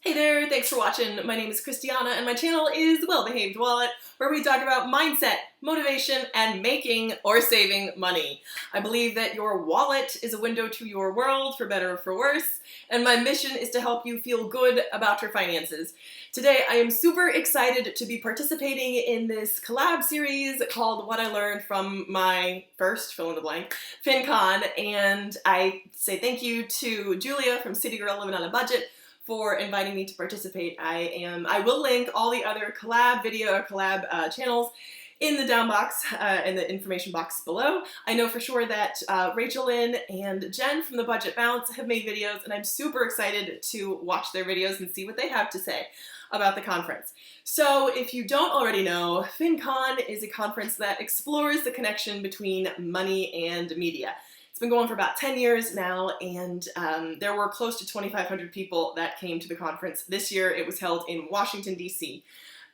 Hey there, thanks for watching. My name is Christiana and my channel is Well Behaved Wallet, where we talk about mindset, motivation, and making or saving money. I believe that your wallet is a window to your world, for better or for worse, and my mission is to help you feel good about your finances. Today I am super excited to be participating in this collab series called What I Learned from my first fill-in-the-blank FinCon, and I say thank you to Julia from City Girl Living on a Budget for inviting me to participate. I will link all the other collab video or collab channels in the down box, in the information box below. I know for sure that Rachael Lyn and Jen from the Budget Bounce have made videos, and I'm super excited to watch their videos and see what they have to say about the conference. So if you don't already know, FinCon is a conference that explores the connection between money and media. It's been going for about 10 years now, and there were close to 2,500 people that came to the conference. This year it was held in Washington, D.C.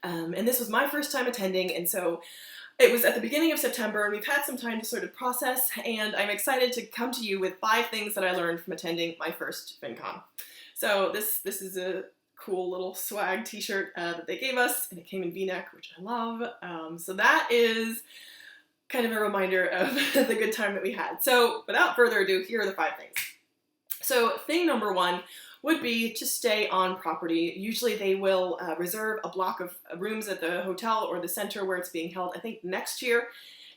And this was my first time attending, and so it was at the beginning of September, and we've had some time to sort of process, and I'm excited to come to you with 5 things that I learned from attending my first FinCon. So this is a cool little swag t-shirt that they gave us, and it came in V-neck, which I love. So that is kind of a reminder of the good time that we had. So without further ado, here are the 5 things. So thing number 1 would be to stay on property. Usually they will reserve a block of rooms at the hotel or the center where it's being held. I think next year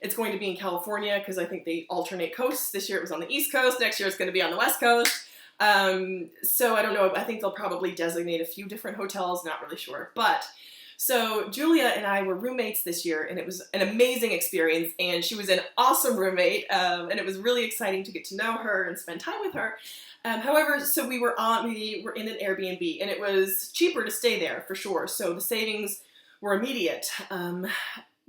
it's going to be in California because I think they alternate coasts. This year it was on the East Coast. Next year it's going to be on the West Coast. So I don't know. I think they'll probably designate a few different hotels. Not really sure. So Julia and I were roommates this year, and it was an amazing experience, and she was an awesome roommate, and it was really exciting to get to know her and spend time with her. However, so we were in an Airbnb, and it was cheaper to stay there for sure, so the savings were immediate.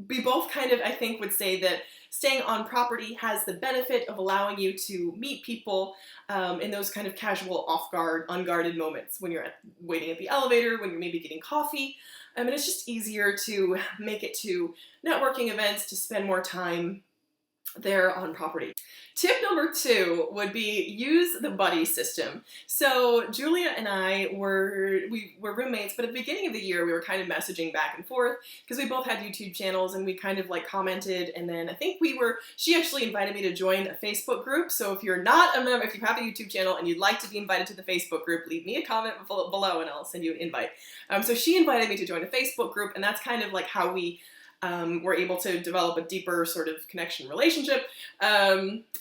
We both kind of, I think, would say that staying on property has the benefit of allowing you to meet people in those kind of casual, off-guard, unguarded moments when you're waiting at the elevator, when you're maybe getting coffee. And it's just easier to make it to networking events, to spend more time there on property. Tip number 2 would be use the buddy system. So Julia and I were roommates, but at the beginning of the year we were kind of messaging back and forth because we both had YouTube channels, and we kind of like commented, and then I think she actually invited me to join a Facebook group. So if you're not a member, if you have a YouTube channel and you'd like to be invited to the Facebook group, leave me a comment below and I'll send you an invite. So she invited me to join a Facebook group, and that's kind of like how we were able to develop a deeper sort of connection relationship.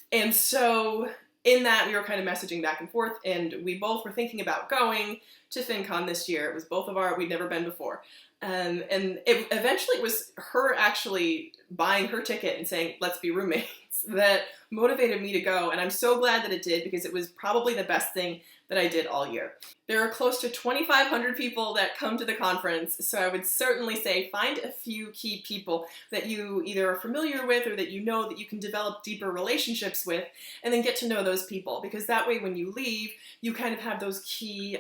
And so in that we were kind of messaging back and forth, and we both were thinking about going to FinCon this year. It was both of we'd never been before. And eventually it was her actually buying her ticket and saying, let's be roommates, that motivated me to go. And I'm so glad that it did, because it was probably the best thing that I did all year. There are close to 2,500 people that come to the conference, so I would certainly say find a few key people that you either are familiar with or that you know that you can develop deeper relationships with, and then get to know those people, because that way when you leave, you kind of have those key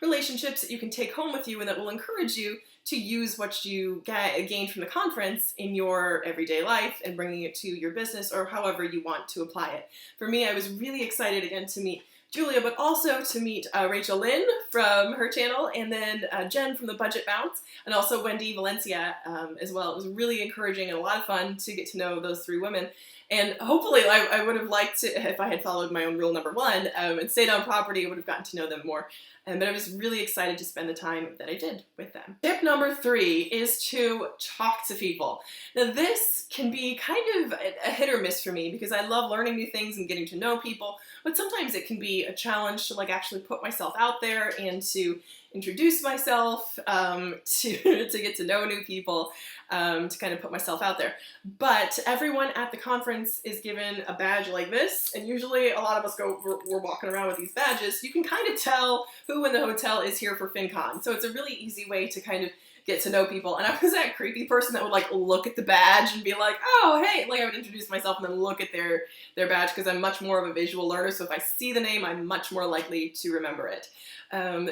relationships that you can take home with you, and that will encourage you to use what you gained from the conference in your everyday life and bringing it to your business or however you want to apply it. For me, I was really excited again to meet Julia, but also to meet Rachael Lyn from her channel, and then Jen from the Budget Bounce, and also Wendy Valencia as well. It was really encouraging and a lot of fun to get to know those 3 women. And hopefully I would have liked to, if I had followed my own rule number 1 and stayed on property, I would have gotten to know them more. But I was really excited to spend the time that I did with them. Tip number 3 is to talk to people. Now this can be kind of a hit or miss for me, because I love learning new things and getting to know people, but sometimes it can be a challenge to like actually put myself out there and to introduce myself, to get to know new people, to kind of put myself out there. But everyone at the conference is given a badge like this, and usually a lot of us we're walking around with these badges. You can kind of tell who in the hotel is here for FinCon. So it's a really easy way to kind of get to know people. And I was that creepy person that would like look at the badge and be like, oh, hey, like I would introduce myself and then look at their badge, because I'm much more of a visual learner. So if I see the name, I'm much more likely to remember it.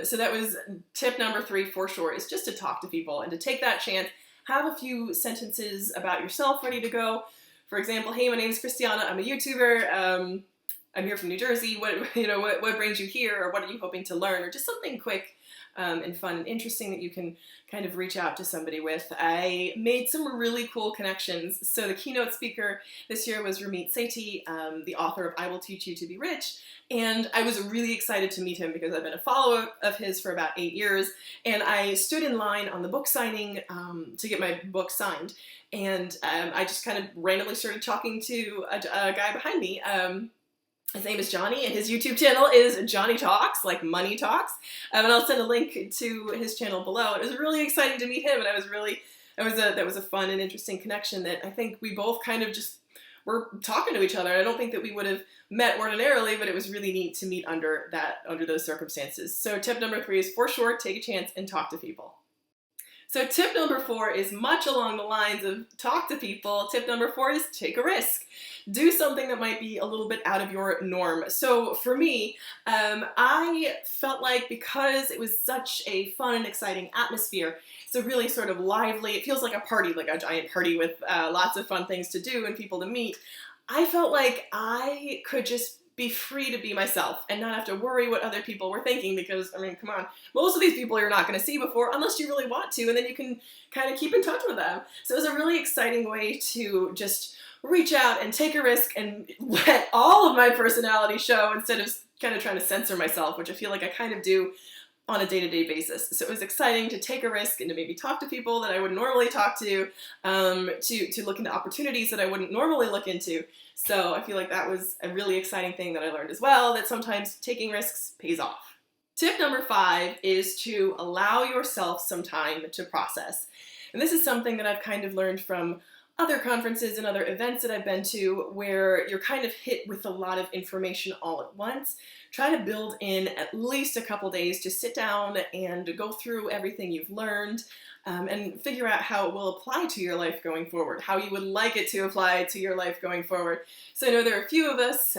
So that was tip number 3 for sure, is just to talk to people and to take that chance. Have a few sentences about yourself ready to go. For example, hey, my name is Christiana. I'm a YouTuber. I'm here from New Jersey. What brings you here, or what are you hoping to learn, or just something quick and fun and interesting that you can kind of reach out to somebody with. I made some really cool connections. So the keynote speaker this year was Ramit Sethi, the author of I Will Teach You to Be Rich. And I was really excited to meet him because I've been a follower of his for about 8 years. And I stood in line on the book signing to get my book signed. And I just kind of randomly started talking to a guy behind me. His name is Johnny, and his YouTube channel is Johnny Talks, like Money Talks. And I'll send a link to his channel below. It was really exciting to meet him, and that was a fun and interesting connection that I think we both kind of just were talking to each other. I don't think that we would have met ordinarily, but it was really neat to meet under those circumstances. So tip number 3 is, for sure, take a chance and talk to people. So tip number 4 is much along the lines of talk to people. Tip number 4 is take a risk. Do something that might be a little bit out of your norm. So for me, I felt like because it was such a fun and exciting atmosphere, it's a really sort of lively, it feels like a party, like a giant party with lots of fun things to do and people to meet. I felt like I could just be free to be myself and not have to worry what other people were thinking, because, I mean, come on, most of these people you're not going to see before unless you really want to, and then you can kind of keep in touch with them. So it was a really exciting way to just reach out and take a risk and let all of my personality show instead of kind of trying to censor myself, which I feel like I kind of do on a day-to-day basis. So it was exciting to take a risk and to maybe talk to people that I wouldn't normally talk to look into opportunities that I wouldn't normally look into. So I feel like that was a really exciting thing that I learned as well, that sometimes taking risks pays off. Tip number 5 is to allow yourself some time to process. And this is something that I've kind of learned from other conferences and other events that I've been to, where you're kind of hit with a lot of information all at once. Try to build in at least a couple days to sit down and go through everything you've learned and figure out how it will apply to your life going forward, how you would like it to apply to your life going forward. So I know there are a few of us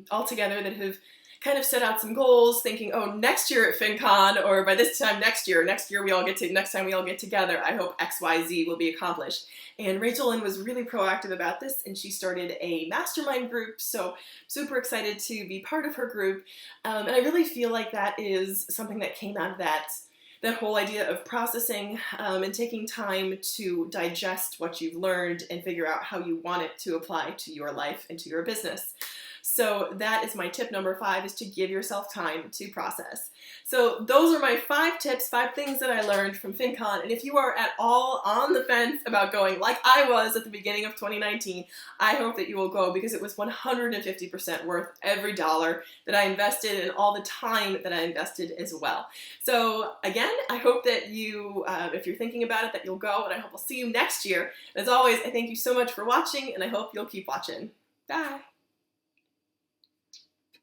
all together that have kind of set out some goals thinking, oh, next year at FinCon, or by this time next time we all get together, I hope XYZ will be accomplished. And Rachael Lyn was really proactive about this, and she started a mastermind group, so super excited to be part of her group. And I really feel like that is something that came out of that whole idea of processing and taking time to digest what you've learned and figure out how you want it to apply to your life and to your business. So that is my tip number 5, is to give yourself time to process. So those are my 5 tips, 5 things that I learned from FinCon. And if you are at all on the fence about going, like I was at the beginning of 2019, I hope that you will go, because it was 150% worth every dollar that I invested and all the time that I invested as well. So again, I hope that you, if you're thinking about it, that you'll go, and I hope I'll see you next year. As always, I thank you so much for watching, and I hope you'll keep watching. Bye.